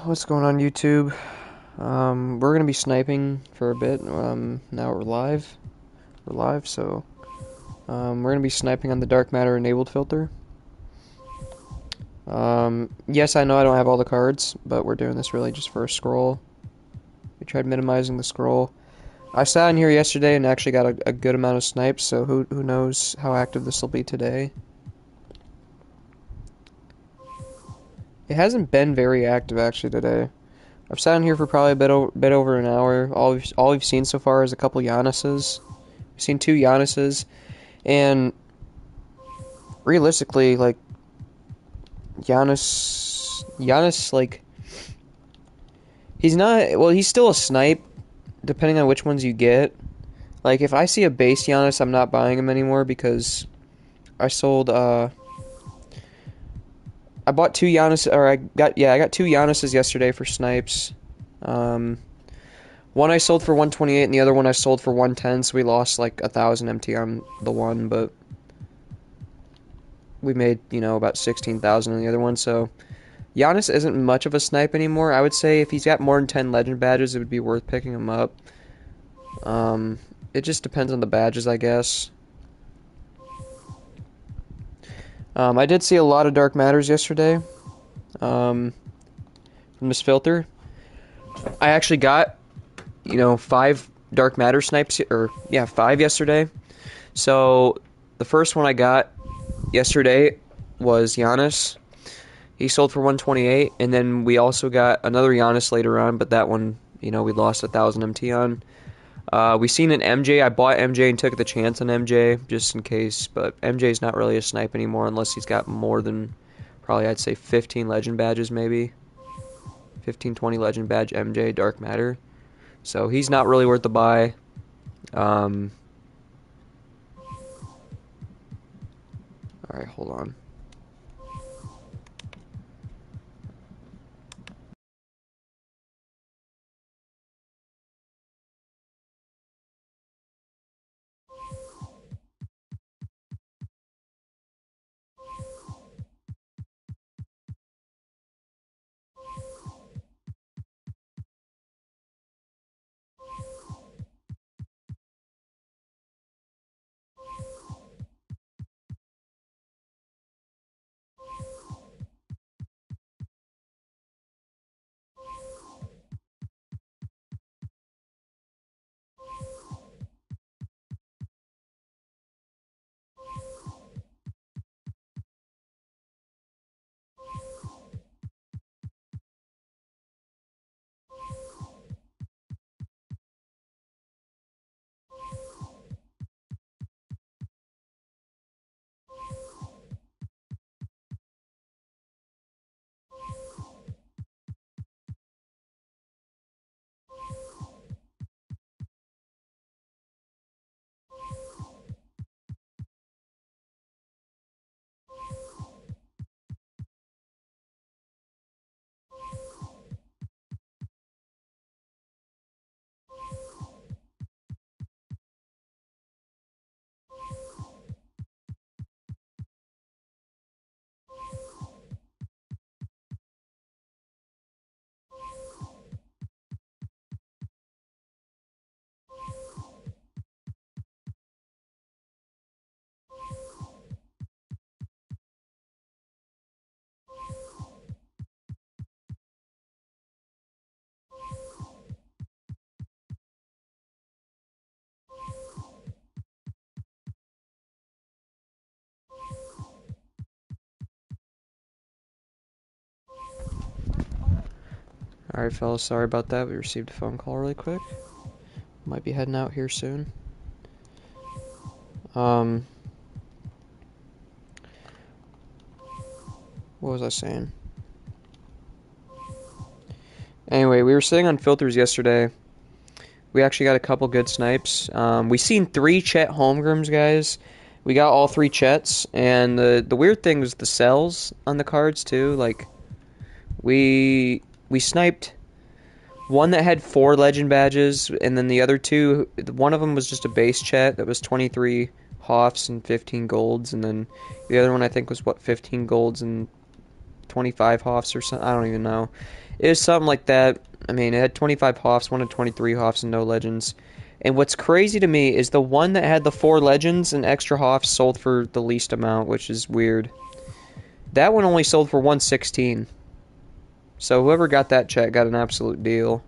What's going on YouTube? We're gonna be sniping for a bit. Now we're live. We're gonna be sniping on the dark matter enabled filter. Yes, I know I don't have all the cards, but we're doing this really just for a scroll. We tried minimizing the scroll. I sat in here yesterday and actually got a good amount of snipes, so who knows how active this will be today. It hasn't been very active actually today. I've sat in here for probably a bit over an hour. All we've seen so far is a couple Giannis's. We've seen two Giannis's, and realistically, like Giannis, like he's not. Well, he's still a snipe, depending on which ones you get. Like if I see a base Giannis, I'm not buying him anymore because I sold. I bought two Giannis, or I got two Giannis's yesterday for snipes. Um, One I sold for 128 and the other one I sold for 110, so we lost like 1,000 MT on the one, but we made, about 16,000 on the other one, so Giannis isn't much of a snipe anymore. I would say if he's got more than 10 legend badges, it would be worth picking him up. It just depends on the badges, I guess. I did see a lot of dark matters yesterday from this filter. I actually got 5 dark matter snipes, or yeah, 5 yesterday. So the first one I got yesterday was Giannis. He sold for 128, and then we also got another Giannis later on, but that one, we lost 1,000 MT on. We seen an MJ. I bought MJ and took the chance on MJ just in case, but MJ's not really a snipe anymore unless he's got more than probably I'd say 15 legend badges maybe. 15, 20 legend badge MJ dark matter. So he's not really worth the buy. Alright, hold on. Alright, fellas, sorry about that. We received a phone call really quick. Might be heading out here soon. What was I saying? Anyway, we were sitting on filters yesterday. We actually got a couple good snipes. We seen 3 Chet Holmgrens, guys. We got all 3 Chets, and the weird thing was the cells on the cards too. Like, we sniped one that had 4 legend badges, and then the other 2, one of them was just a base Chet that was 23 Hoffs and 15 golds, and then the other one I think was 15 golds and 25 Hoffs or something. I don't even know. It was something like that. I mean, it had 25 Hoffs, one had 23 Hoffs, and no legends. And what's crazy to me is the one that had the 4 legends and extra Hoffs sold for the least amount, which is weird. That one only sold for 116. So whoever got that Chet got an absolute deal.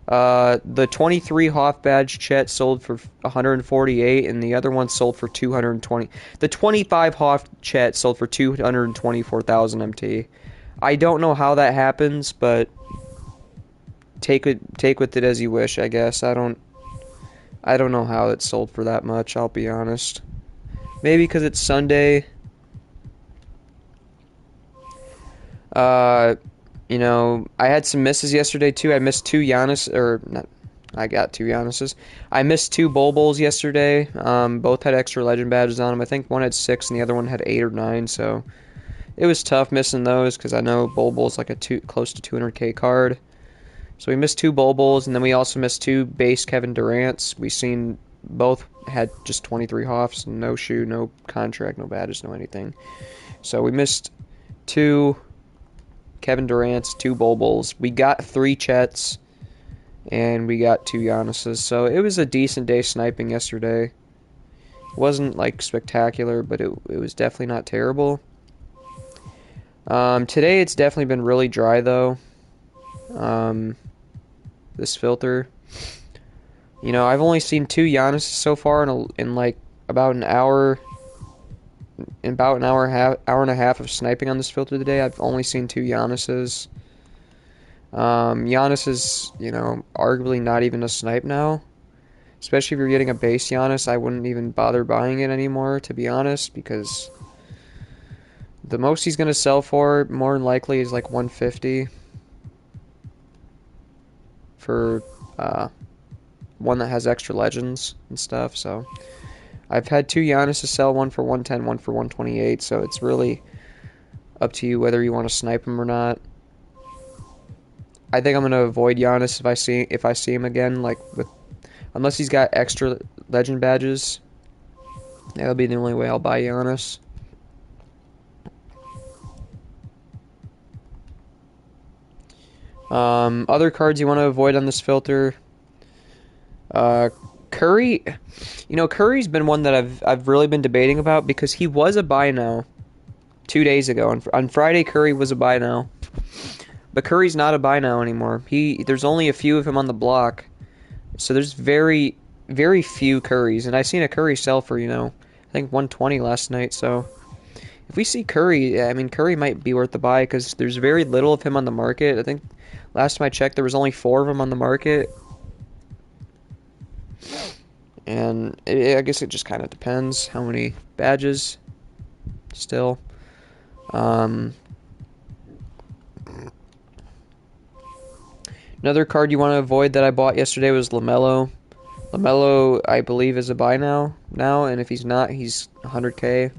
The 23 Hoff badge Chet sold for 148, and the other one sold for 220. The 25 Hoff Chet sold for 224,000 MT. I don't know how that happens, but take with it as you wish, I guess. I don't know how it sold for that much, I'll be honest. Maybe because it's Sunday. You know, I had some misses yesterday too. I missed 2 Giannis, or not. I got 2 Giannis's. I missed 2 Bol Bols yesterday. Both had extra legend badges on them. I think one had 6 and the other one had 8 or 9. So it was tough missing those because I know Bol Bol's like close to 200k card. So we missed 2 Bol Bols, and then we also missed 2 base Kevin Durant's. We seen both had just 23 Hoffs, no shoe, no contract, no badges, no anything. So we missed 2 Kevin Durant's, 2 Bol Bols. We got 3 Chets, and we got 2 Giannis's. So it was a decent day sniping yesterday. It wasn't like spectacular, but it was definitely not terrible. Today it's definitely been really dry though. This filter. You know, I've only seen 2 Giannis so far in like about an hour. In about an hour and a half of sniping on this filter today, I've only seen 2 Giannis's. Giannis is, you know, arguably not even a snipe now. Especially if you're getting a base Giannis, I wouldn't even bother buying it anymore, to be honest, because the most he's going to sell for, more than likely, is like 150 for one that has extra legends and stuff. So I've had 2 Giannis to sell, one for 110, one for 128. So it's really up to you whether you want to snipe him or not. I think I'm gonna avoid Giannis if I see him again, like unless he's got extra legend badges. That'll be the only way I'll buy Giannis. Other cards you want to avoid on this filter. Curry, you know, Curry's been one that I've really been debating about because he was a buy now 2 days ago. On Friday, Curry was a buy now, but Curry's not a buy now anymore. There's only a few of him on the block, so there's very few Currys, and I seen a Curry sell for, you know, I think 120 last night. So if we see Curry, I mean, Curry might be worth the buy because there's very little of him on the market. I think last time I checked, there was only 4 of him on the market. And I guess it just kind of depends how many badges still. Another card you want to avoid that I bought yesterday was LaMelo. LaMelo, I believe, is a buy now, and if he's not, he's 100k.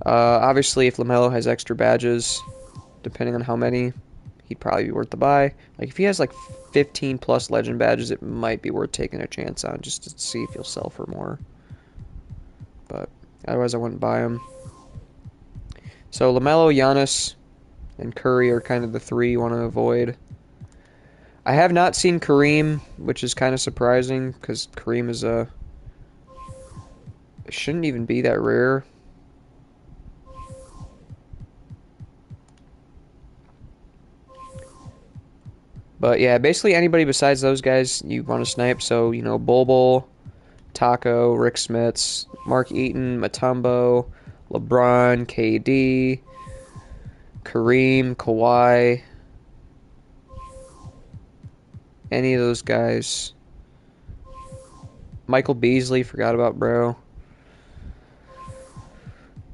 Obviously, if LaMelo has extra badges, depending on how many, he'd probably be worth the buy. Like, if he has like 15 plus legend badges, it might be worth taking a chance on just to see if he'll sell for more. But otherwise, I wouldn't buy him. So LaMelo, Giannis, and Curry are kind of the 3 you want to avoid. I have not seen Kareem, which is kind of surprising because Kareem is it shouldn't even be that rare. But yeah, basically anybody besides those guys you want to snipe. So, you know, Bol Bol, Taco, Rick Smits, Mark Eaton, Mutombo, LeBron, KD, Kareem, Kawhi, any of those guys. Michael Beasley, forgot about bro.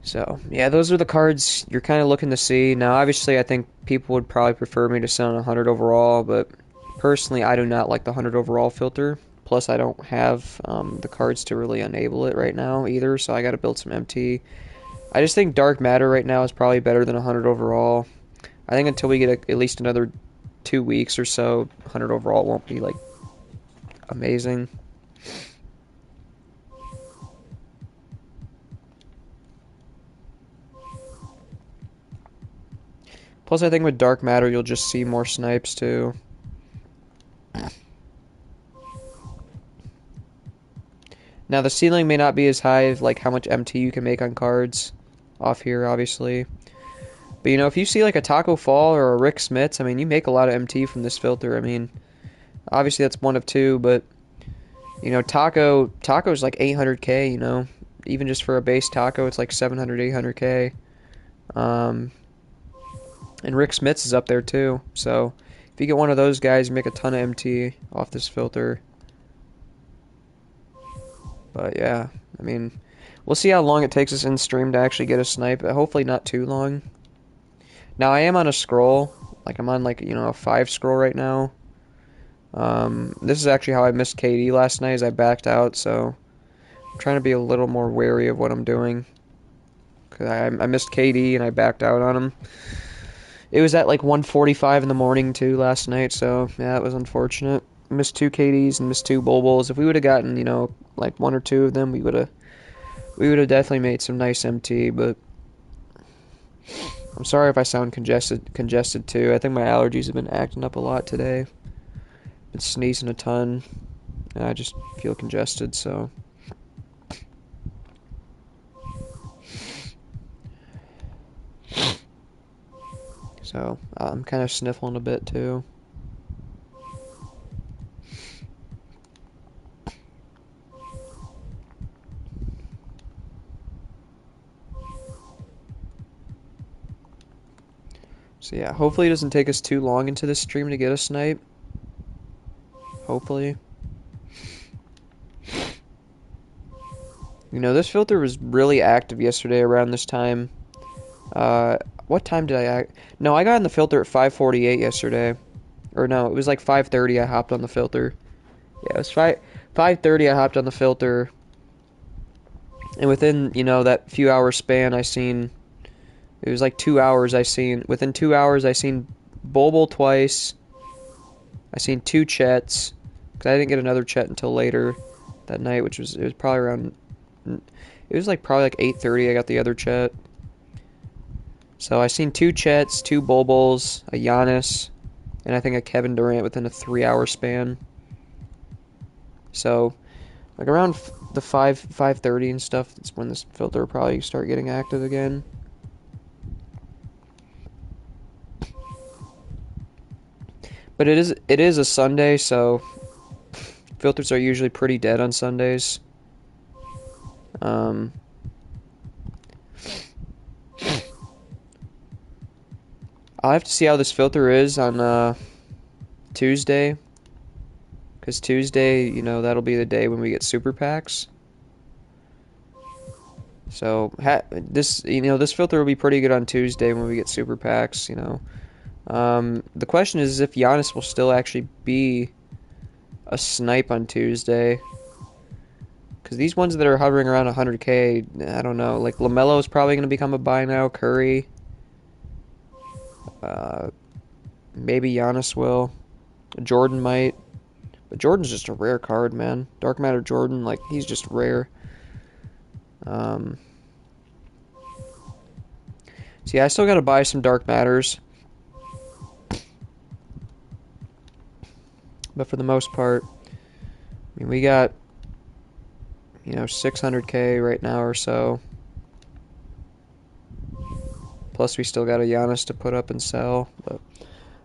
So, yeah, those are the cards you're kind of looking to see. Now, obviously, I think people would probably prefer me to sell on 100 overall, but personally, I do not like the 100 overall filter. Plus, I don't have the cards to really enable it right now either, so I got to build some MT. I just think Dark Matter right now is probably better than 100 overall. I think until we get at least another 2 weeks or so, 100 overall won't be, like, amazing. Plus, I think with dark matter, you'll just see more snipes too. Now, the ceiling may not be as high as like how much MT you can make on cards off here, obviously. But you know, if you see like a Taco Fall or a Rick Smits, I mean, you make a lot of MT from this filter. I mean, obviously that's one of two, but you know, Taco's like 800k. You know, even just for a base Taco, it's like 700, 800k. And Rick Smits is up there too. So if you get one of those guys, you make a ton of MT off this filter. But yeah, I mean, we'll see how long it takes us in stream to actually get a snipe. Hopefully not too long. Now I am on a scroll. Like I'm on like, you know, a 5 scroll right now. This is actually how I missed KD last night as I backed out, so I'm trying to be a little more wary of what I'm doing. Cause I missed KD and I backed out on him. It was at like 1:45 in the morning too last night, so yeah, it was unfortunate. Missed 2 KDs and missed 2 Bulbuls. If we would have gotten, you know, like 1 or 2 of them, we would have definitely made some nice MT, but I'm sorry if I sound congested too. I think my allergies have been acting up a lot today. Been sneezing a ton, and I just feel congested, so. So, I'm kind of sniffling a bit too. So yeah, hopefully it doesn't take us too long into this stream to get a snipe. Hopefully. You know, this filter was really active yesterday around this time. What time did I act? No, I got in the filter at 5:48 yesterday. Or no, it was like 5:30 I hopped on the filter. Yeah, it was 5:30 I hopped on the filter. And within, you know, that few hour span I seen, it was like 2 hours within 2 hours I seen Bulbul twice. I seen 2 Chets, because I didn't get another Chet until later that night, it was probably around, it was like probably like 8:30 I got the other Chet. So I seen 2 Chets, 2 Bulbuls, a Giannis, and I think a Kevin Durant within a 3 hour span. So like around the 5:30 and stuff, that's when this filter will probably start getting active again. But it is a Sunday, so filters are usually pretty dead on Sundays. I'll have to see how this filter is on Tuesday. Because Tuesday, you know, that'll be the day when we get super packs. So this filter will be pretty good on Tuesday when we get super packs, you know. The question is if Giannis will still actually be a snipe on Tuesday. Because these ones that are hovering around 100k, I don't know. Like LaMelo is probably going to become a buy now. Curry. Maybe Giannis will. Jordan might. But Jordan's just a rare card, man. Dark Matter Jordan, like, he's just rare. So yeah, I still got to buy some Dark Matters. But for the most part, I mean, we got, you know, 600k right now or so. Plus, we still got a Giannis to put up and sell. But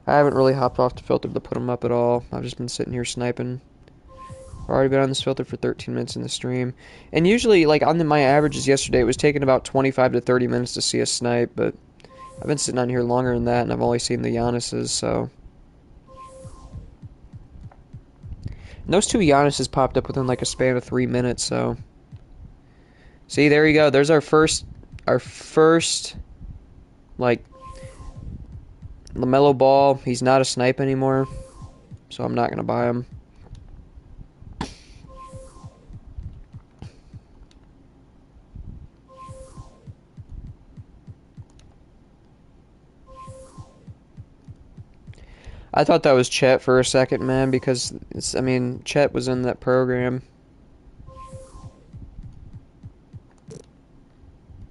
I haven't really hopped off the filter to put them up at all. I've just been sitting here sniping. I've already been on this filter for 13 minutes in the stream. And usually, like, on my averages yesterday, it was taking about 25 to 30 minutes to see a snipe. But I've been sitting on here longer than that, and I've only seen the Giannis's, so. And those 2 Giannis's popped up within, like, a span of 3 minutes, so. See, there you go. There's our first, like, LaMelo Ball. He's not a snipe anymore, so I'm not going to buy him. I thought that was Chet for a second, man, because, Chet was in that program.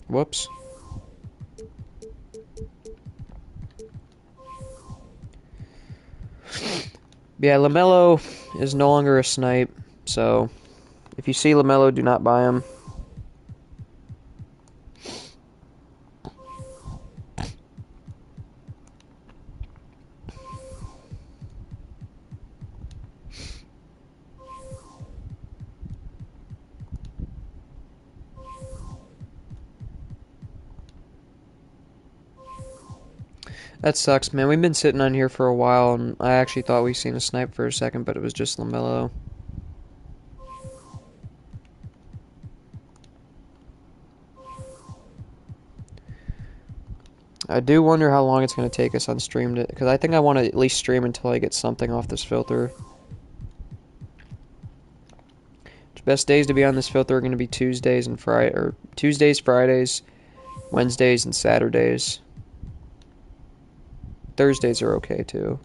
Whoops. Yeah, LaMelo is no longer a snipe, so if you see LaMelo, do not buy him. That sucks, man. We've been sitting on here for a while, and I actually thought we seen a snipe for a second, but it was just LaMelo. I do wonder how long it's going to take us on stream to, because I think I want to at least stream until I get something off this filter. The best days to be on this filter are going to be Tuesdays and Friday, or Tuesdays, Fridays, Wednesdays, and Saturdays. Thursdays are okay too.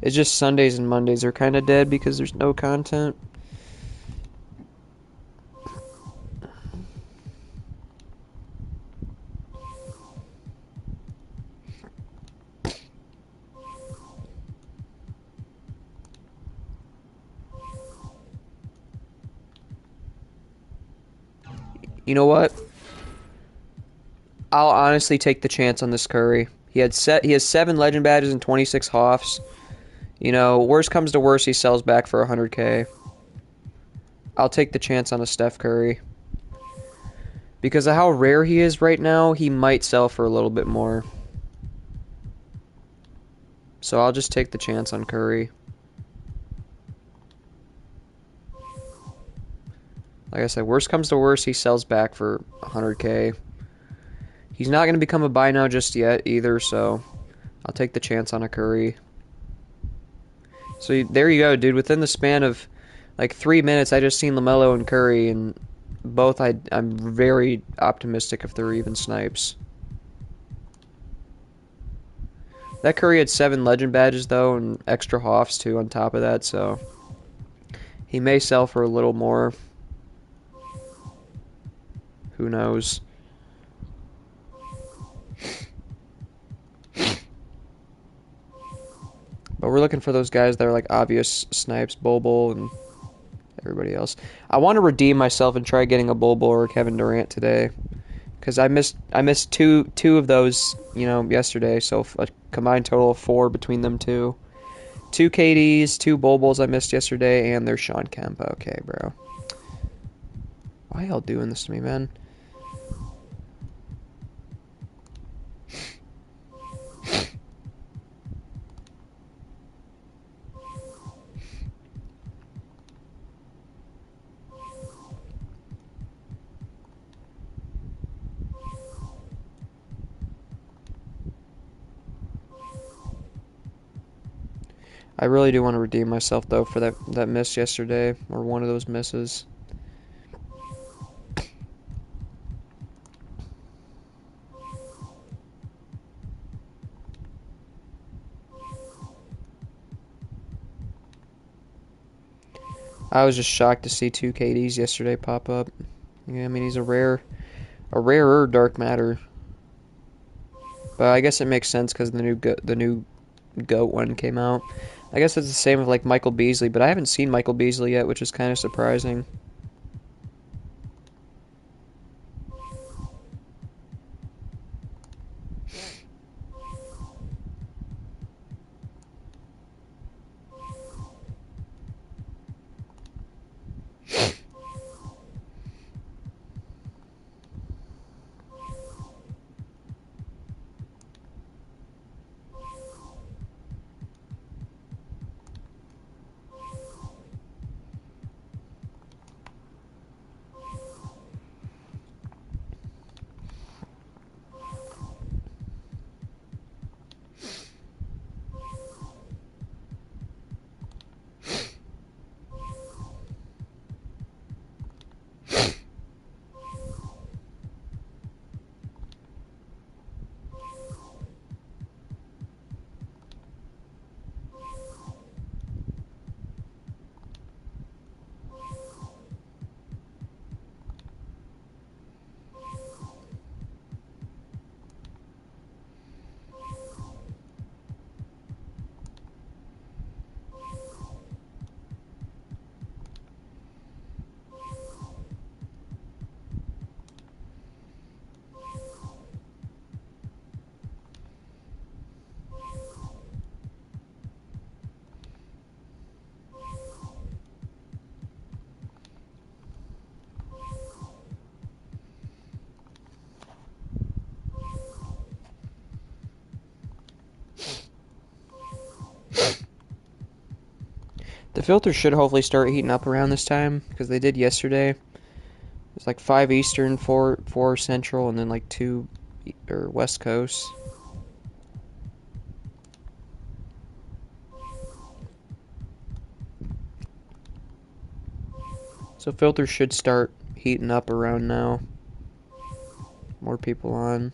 It's just Sundays and Mondays are kind of dead because there's no content. You know what? I'll honestly take the chance on this Curry. He has 7 legend badges and 26 Hoffs. You know, worst comes to worst, he sells back for 100K. I'll take the chance on a Steph Curry. Because of how rare he is right now, he might sell for a little bit more. So I'll just take the chance on Curry. Like I said, worst comes to worst, he sells back for 100K. He's not going to become a buy now just yet either, so I'll take the chance on a Curry. So there you go, dude. Within the span of like 3 minutes, I just seen LaMelo and Curry, and both I'm very optimistic if they're even snipes. That Curry had 7 legend badges, though, and extra Hoffs, too, on top of that, so he may sell for a little more. Who knows? But we're looking for those guys that are like obvious snipes, Bobo and everybody else. I want to redeem myself and try getting a Bobo or a Kevin Durant today, because I missed two of those, you know, yesterday. So a combined total of 4 between them two. 2 KDs, 2 Bobos I missed yesterday, and there's Sean Kemp. Okay, bro. Why y'all doing this to me, man? I really do want to redeem myself, though, for that miss yesterday, or one of those misses. I was just shocked to see 2 KDs yesterday pop up. Yeah, I mean, he's a rarer dark matter. But I guess it makes sense because the new GOAT one came out. I guess it's the same with like Michael Beasley, but I haven't seen Michael Beasley yet, which is kind of surprising. The filters should hopefully start heating up around this time, because they did yesterday. It's like 5 Eastern, 4 Central, and then like 2 or West Coast. So filters should start heating up around now. More people on.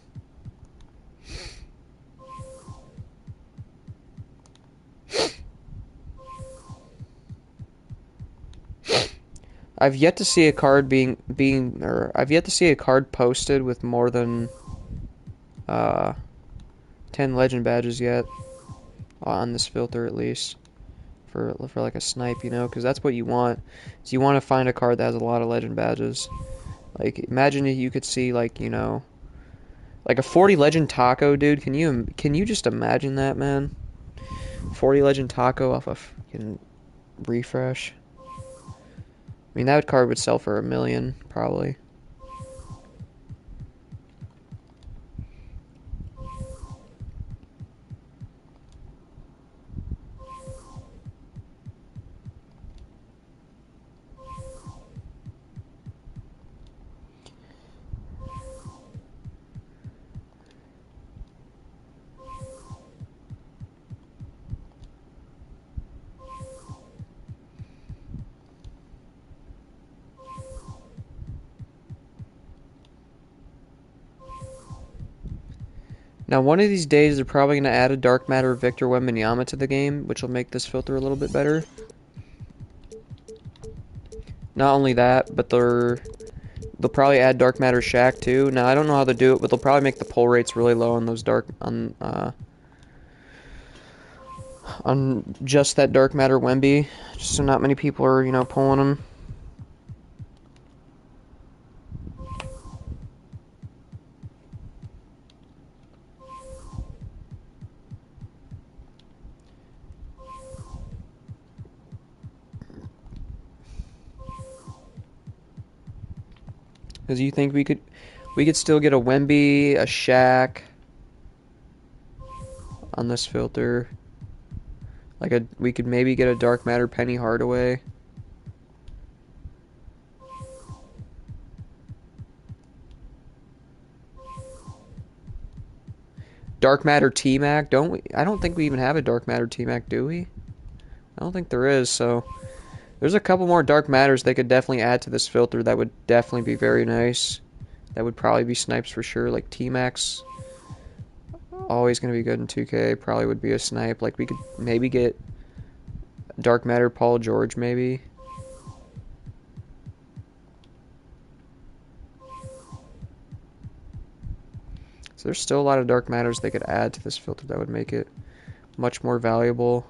I've yet to see a card I've yet to see a card posted with more than uh 10 legend badges yet on this filter, at least for like a snipe, you know, because that's what you want. So you want to find a card that has a lot of legend badges. Like imagine if you could see, like, you know, like a 40 legend taco, dude. Can you just imagine that, man? 40 legend taco off a fucking refresh. I mean, that card would sell for $1 million probably. Now, one of these days, they're probably going to add a Dark Matter Victor Wembanyama to the game, which will make this filter a little bit better. Not only that, but they'll probably add Dark Matter Shaq too. Now, I don't know how to do it, but they'll probably make the pull rates really low on those on just that Dark Matter Wemby, just so not many people are, you know, pulling them. Because you think we could still get a Wemby, a Shaq on this filter. We could maybe get a Dark Matter Penny Hardaway. Dark Matter T-Mac, don't we? I don't think we even have a Dark Matter T-Mac, do we? I don't think there is, so there's a couple more Dark Matters they could definitely add to this filter that would definitely be very nice. That would probably be snipes for sure, like T-Max. Always going to be good in 2K, probably would be a snipe. Like, we could maybe get Dark Matter Paul George, maybe. So there's still a lot of Dark Matters they could add to this filter that would make it much more valuable.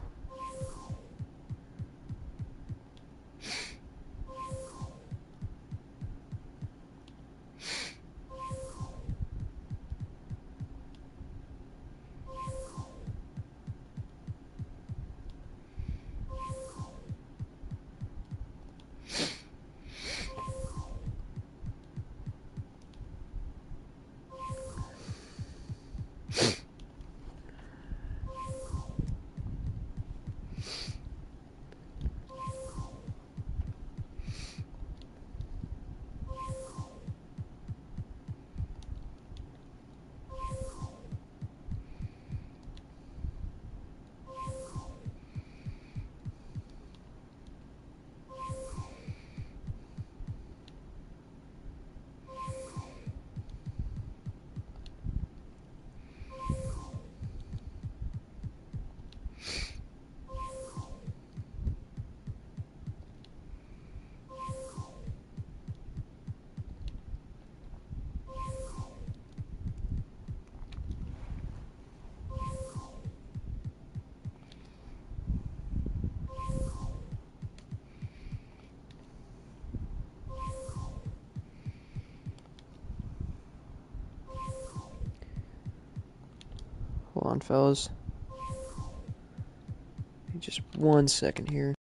Hold on, fellas. Just 1 second here.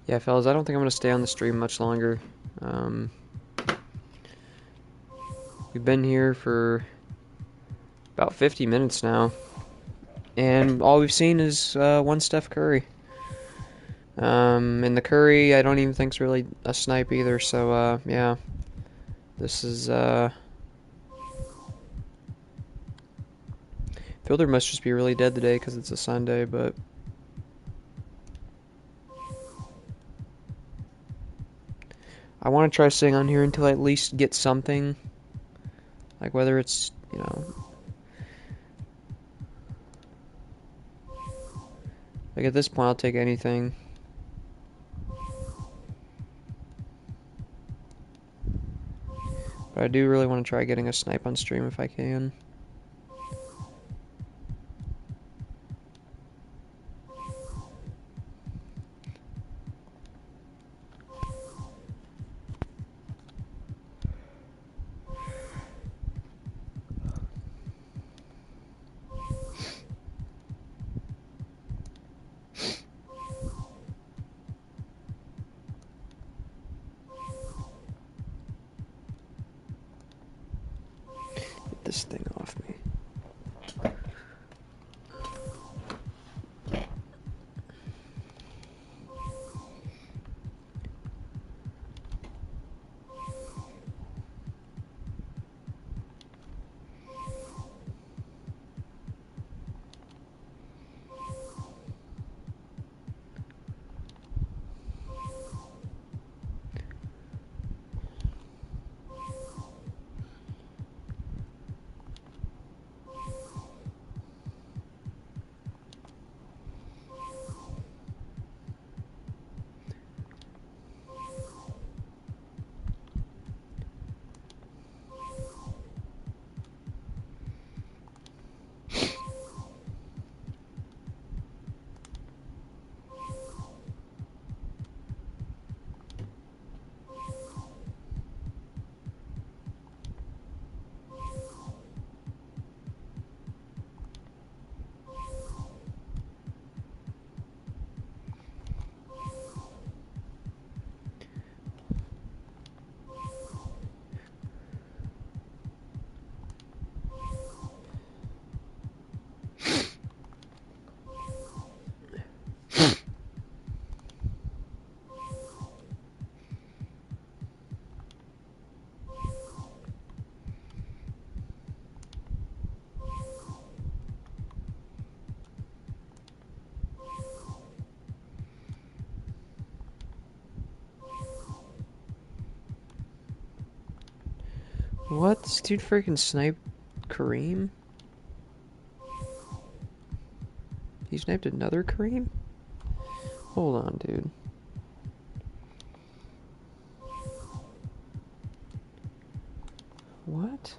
Yeah, fellas, I don't think I'm going to stay on the stream much longer. Um, we've been here for about 50 minutes now, and all we've seen is one Steph Curry. And the Curry, I don't even think's really a snipe either. So yeah, this is Fielder must just be really dead today because it's a Sunday, but. I want to try staying on here until I at least get something. Like whether it's, like at this point I'll take anything. But I do really want to try getting a snipe on stream if I can. Get this thing off me. What? This dude freaking sniped Kareem? He sniped another Kareem? Hold on, dude. What?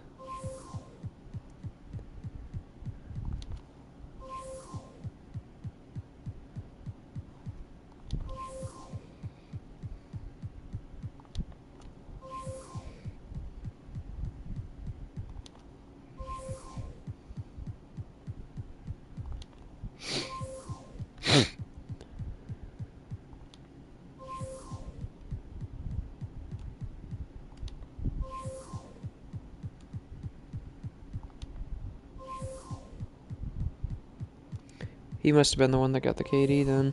He must have been the one that got the KD then.